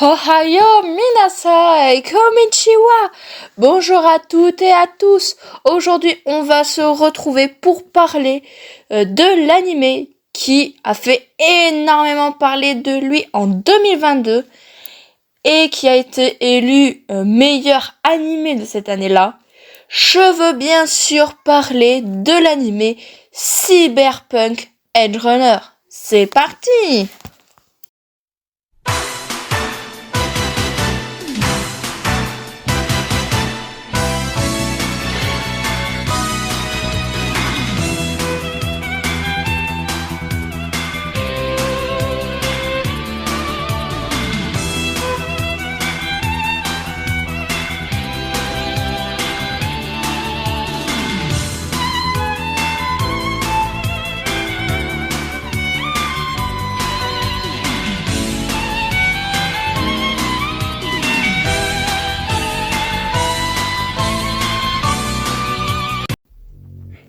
Ohayo minasai, konnichiwa. Bonjour à toutes et à tous. Aujourd'hui, on va se retrouver pour parler de l'anime qui a fait énormément parler de lui en 2022 et qui a été élu meilleur animé de cette année-là. Je veux bien sûr parler de l'anime Cyberpunk Edgerunner. C'est parti!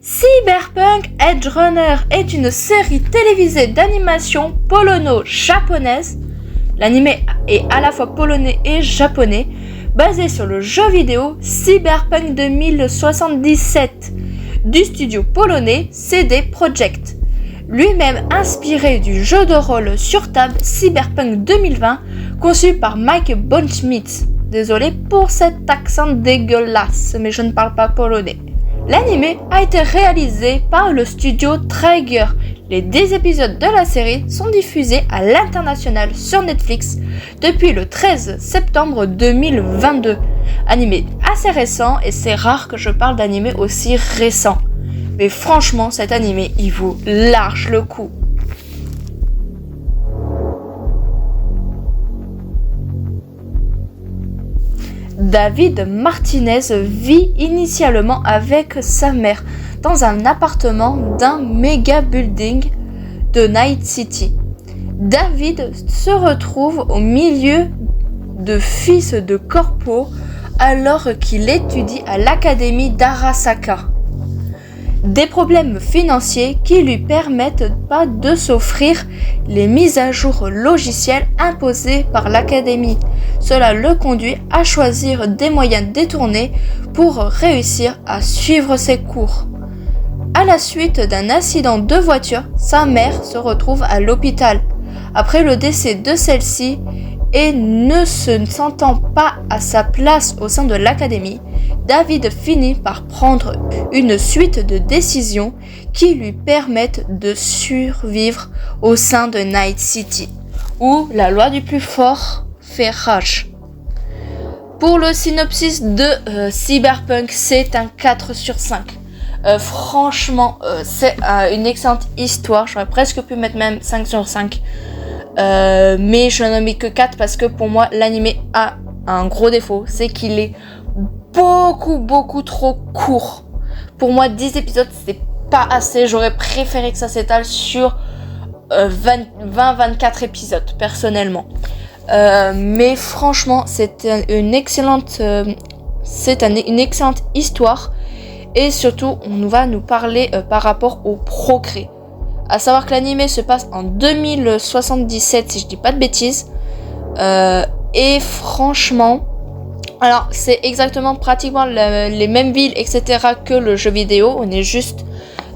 Cyberpunk Edgerunner est une série télévisée d'animation polono-japonaise. L'anime est à la fois polonais et japonais, basé sur le jeu vidéo Cyberpunk 2077 du studio polonais CD Projekt, lui-même inspiré du jeu de rôle sur table Cyberpunk 2020 conçu par Mike Bonschmidt. Désolé pour cet accent dégueulasse, mais je ne parle pas polonais. L'anime a été réalisé par le studio Trigger. Les 10 épisodes de la série sont diffusés à l'international sur Netflix depuis le 13 septembre 2022. Anime assez récent et c'est rare que je parle d'anime aussi récent. Mais franchement, cet anime, il vaut large le coup. David Martinez vit initialement avec sa mère dans un appartement d'un méga building de Night City. David se retrouve au milieu de fils de corpo alors qu'il étudie à l'académie d'Arasaka. Des problèmes financiers qui lui permettent pas de s'offrir les mises à jour logicielles imposées par l'académie. Cela le conduit à choisir des moyens détournés pour réussir à suivre ses cours. À la suite d'un accident de voiture, sa mère se retrouve à l'hôpital. Après le décès de celle-ci et ne se sentant pas à sa place au sein de l'académie, David finit par prendre une suite de décisions qui lui permettent de survivre au sein de Night City, où la loi du plus fort fait rage. Pour le synopsis de Cyberpunk, c'est un 4 sur 5. Franchement, c'est une excellente histoire. J'aurais presque pu mettre même 5 sur 5. Mais je n'en ai mis que 4 parce que pour moi, l'anime a un gros défaut. C'est qu'il est beaucoup trop court. Pour moi, 10 épisodes, c'est pas assez. J'aurais préféré que ça s'étale sur 20-24 épisodes, personnellement. Mais franchement, c'est une excellente histoire. Et surtout, on va nous parler par rapport au progrès. À savoir que l'anime se passe en 2077, si je dis pas de bêtises. Et franchement, alors c'est exactement pratiquement les mêmes villes, etc. que le jeu vidéo. On est juste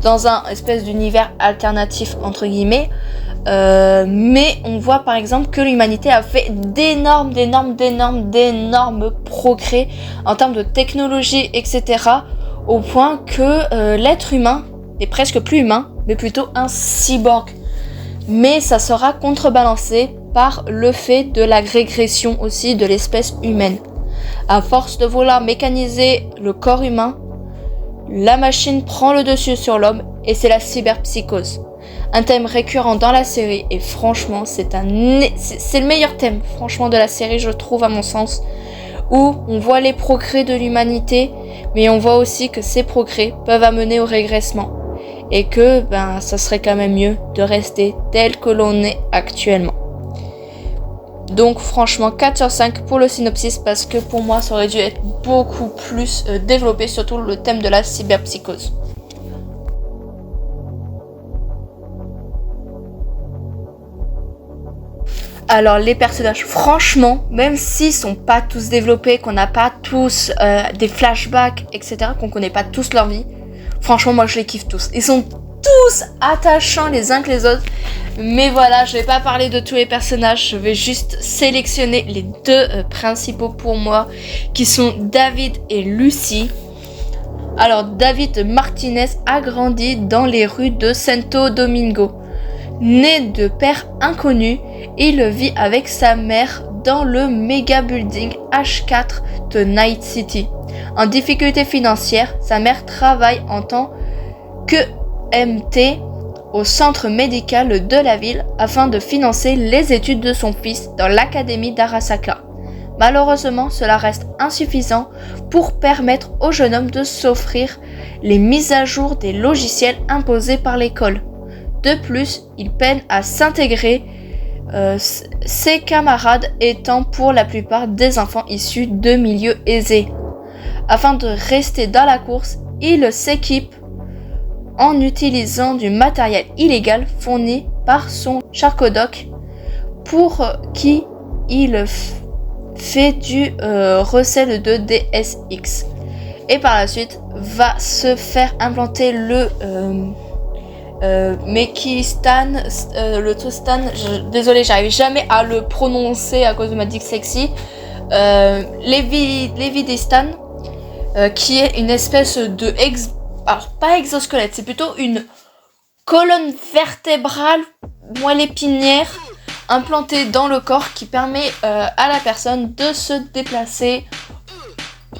dans un espèce d'univers alternatif, entre guillemets. Mais on voit par exemple que l'humanité a fait d'énormes progrès en termes de technologie, etc. Au point que l'être humain n'est presque plus humain, mais plutôt un cyborg. Mais ça sera contrebalancé par le fait de la régression aussi de l'espèce humaine. À force de vouloir mécaniser le corps humain, la machine prend le dessus sur l'homme et c'est la cyberpsychose. Un thème récurrent dans la série et franchement c'est le meilleur thème franchement de la série, je trouve, à mon sens, où on voit les progrès de l'humanité mais on voit aussi que ces progrès peuvent amener au régressement et que ça serait quand même mieux de rester tel que l'on est actuellement. Donc franchement 4 sur 5 pour le synopsis parce que pour moi ça aurait dû être beaucoup plus développé, surtout le thème de la cyberpsychose. Alors les personnages, franchement, même s'ils sont pas tous développés, qu'on n'a pas tous des flashbacks, etc., qu'on connaît pas tous leur vie, franchement moi je les kiffe tous. Ils sont tous attachants les uns que les autres. Mais voilà, je vais pas parler de tous les personnages, je vais juste sélectionner les deux principaux pour moi, qui sont David et Lucy. Alors David Martinez a grandi dans les rues de Santo Domingo. Né de père inconnu, il vit avec sa mère dans le méga building H4 de Night City. En difficulté financière, sa mère travaille en tant que MT au centre médical de la ville afin de financer les études de son fils dans l'académie d'Arasaka. Malheureusement, cela reste insuffisant pour permettre au jeune homme de s'offrir les mises à jour des logiciels imposés par l'école. De plus, il peine à s'intégrer, ses camarades étant pour la plupart des enfants issus de milieux aisés. Afin de rester dans la course, il s'équipe en utilisant du matériel illégal fourni par son charcodoc pour qui il fait du recel de DSX. Et par la suite, va se faire implanter le Mekistan, le Tristan, désolé, j'arrive jamais à le prononcer à cause de ma dyslexie. Levidistan, qui est une espèce de alors pas exosquelette, c'est plutôt une colonne vertébrale moelle épinière implantée dans le corps qui permet à la personne de se déplacer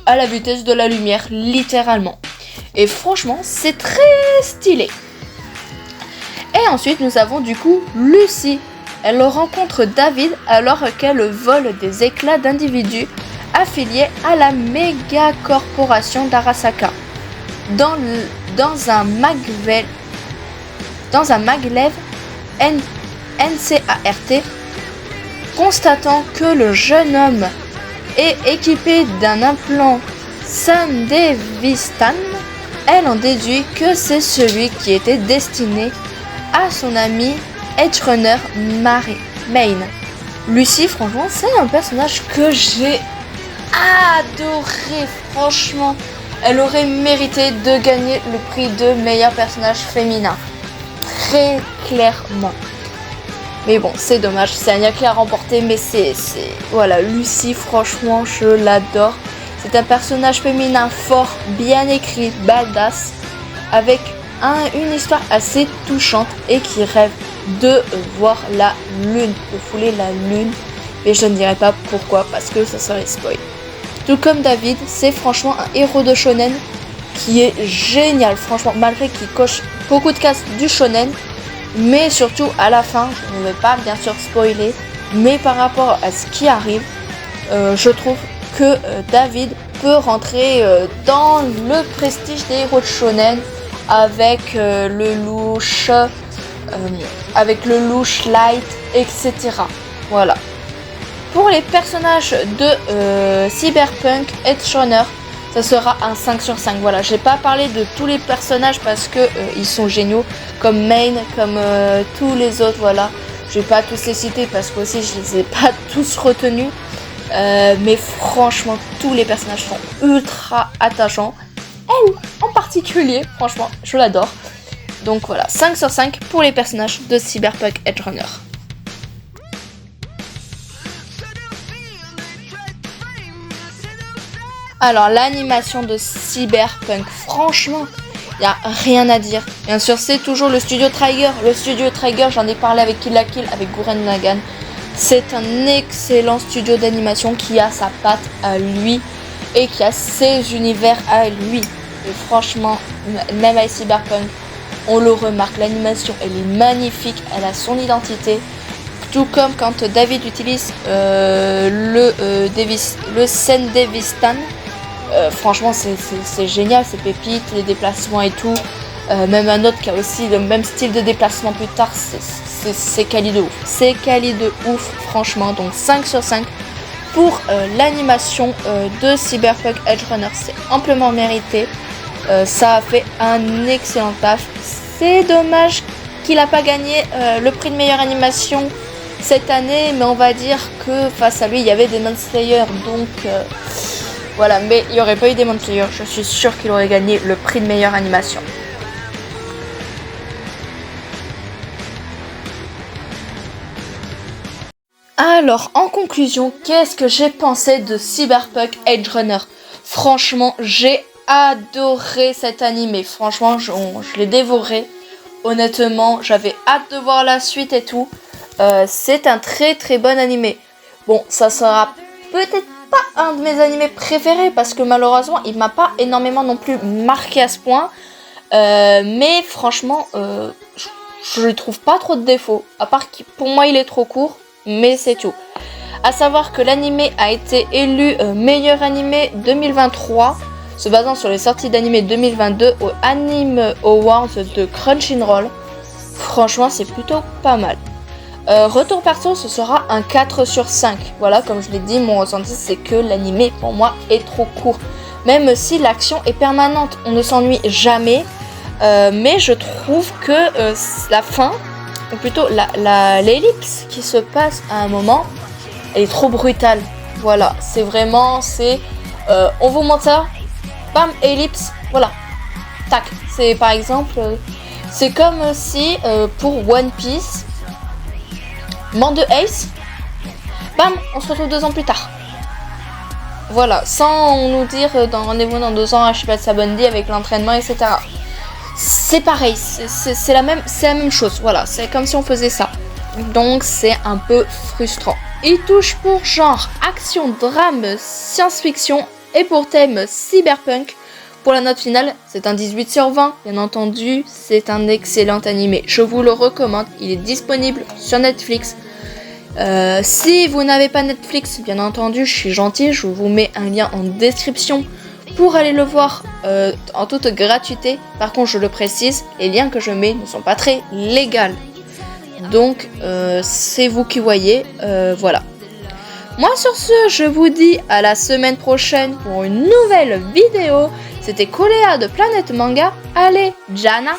à la vitesse de la lumière, littéralement. Et franchement, c'est très stylé. Et ensuite, nous avons du coup Lucy. Elle rencontre David alors qu'elle vole des éclats d'individus affiliés à la méga corporation d'Arasaka. Dans un maglev NCART, constatant que le jeune homme est équipé d'un implant Sandevistan, elle en déduit que c'est celui qui était destiné à son ami Edgerunner Main. Lucy, franchement, c'est un personnage que j'ai adoré, franchement. Elle aurait mérité de gagner le prix de meilleur personnage féminin. Très clairement. Mais bon, c'est dommage, c'est Anya qui a remporté, mais c'est... Voilà, Lucy, franchement, je l'adore. C'est un personnage féminin fort, bien écrit, badass, avec une histoire assez touchante et qui rêve de voir la lune, de fouler la lune. Et je ne dirai pas pourquoi, parce que ça serait spoil. Tout comme David, c'est franchement un héros de shonen qui est génial, franchement, malgré qu'il coche beaucoup de cases du shonen, mais surtout à la fin, je ne vais pas bien sûr spoiler, mais par rapport à ce qui arrive, je trouve que David peut rentrer dans le prestige des héros de shonen avec le louche light, etc. Voilà. Pour les personnages de Cyberpunk Edgerunner, ça sera un 5 sur 5. Voilà, j'ai pas parlé de tous les personnages parce que ils sont géniaux, comme Main, comme tous les autres, voilà. Je vais pas tous les citer parce que aussi je les ai pas tous retenus. Mais franchement, tous les personnages sont ultra attachants. Elle, en particulier, franchement, je l'adore. Donc voilà, 5 sur 5 pour les personnages de Cyberpunk Edgerunner. Alors, l'animation de Cyberpunk, franchement, il n'y a rien à dire. Bien sûr, c'est toujours le studio Trigger. Le studio Trigger, j'en ai parlé avec Kill la Kill, avec Gurren Lagann. C'est un excellent studio d'animation qui a sa patte à lui et qui a ses univers à lui. Et franchement, même avec Cyberpunk, on le remarque, l'animation elle est magnifique, elle a son identité. Tout comme quand David utilise le Sandevistan, franchement c'est génial, c'est pépite, les déplacements et tout. Même un autre qui a aussi le même style de déplacement plus tard, c'est quali de ouf. C'est quali de ouf, franchement. Donc 5 sur 5 pour l'animation de Cyberpunk Edgerunner, c'est amplement mérité. Ça a fait un excellent taf. C'est dommage qu'il n'a pas gagné le prix de meilleure animation cette année, mais on va dire que face à lui, il y avait Demon Slayer, donc voilà, mais il n'y aurait pas eu Demon Slayer, je suis sûre qu'il aurait gagné le prix de meilleure animation. Alors, en conclusion, qu'est-ce que j'ai pensé de Cyberpunk Edge Runner? Franchement, j'ai adoré cet animé. Franchement, je l'ai dévoré. Honnêtement, j'avais hâte de voir la suite et tout. C'est un très très bon animé. Bon, ça sera peut-être pas un de mes animés préférés parce que malheureusement, il m'a pas énormément non plus marqué à ce point. Mais franchement, je lui trouve pas trop de défauts. À part que pour moi, il est trop court. Mais c'est tout. À savoir que l'animé a été élu meilleur animé 2023, se basant sur les sorties d'animé 2022 au Anime Awards de Crunchyroll. Franchement, c'est plutôt pas mal. Retour perso, ce sera un 4 sur 5. Voilà, comme je l'ai dit, mon ressenti, c'est que l'animé, pour moi, est trop court. Même si l'action est permanente, on ne s'ennuie jamais. Mais je trouve que la fin... ou plutôt l'ellipse qui se passe à un moment, elle est trop brutale. Voilà, c'est vraiment, on vous montre ça, bam, ellipse, voilà, tac. C'est par exemple, c'est comme si pour One Piece, Band de Ace, bam, on se retrouve 2 ans plus tard. Voilà, sans nous dire rendez-vous dans 2 ans à Shibata Sabondi avec l'entraînement, etc. C'est pareil, c'est la même chose, voilà, c'est comme si on faisait ça. Donc c'est un peu frustrant. Il touche pour genre action, drame, science-fiction et pour thème cyberpunk. Pour la note finale, c'est un 18 sur 20, bien entendu, c'est un excellent animé. Je vous le recommande, il est disponible sur Netflix. Si vous n'avez pas Netflix, bien entendu, je suis gentille, je vous mets un lien en description pour aller le voir en toute gratuité. Par contre, je le précise, les liens que je mets ne sont pas très légaux. Donc, c'est vous qui voyez. Voilà. Moi, sur ce, je vous dis à la semaine prochaine pour une nouvelle vidéo. C'était Koléa de Planète Manga. Allez, Jana!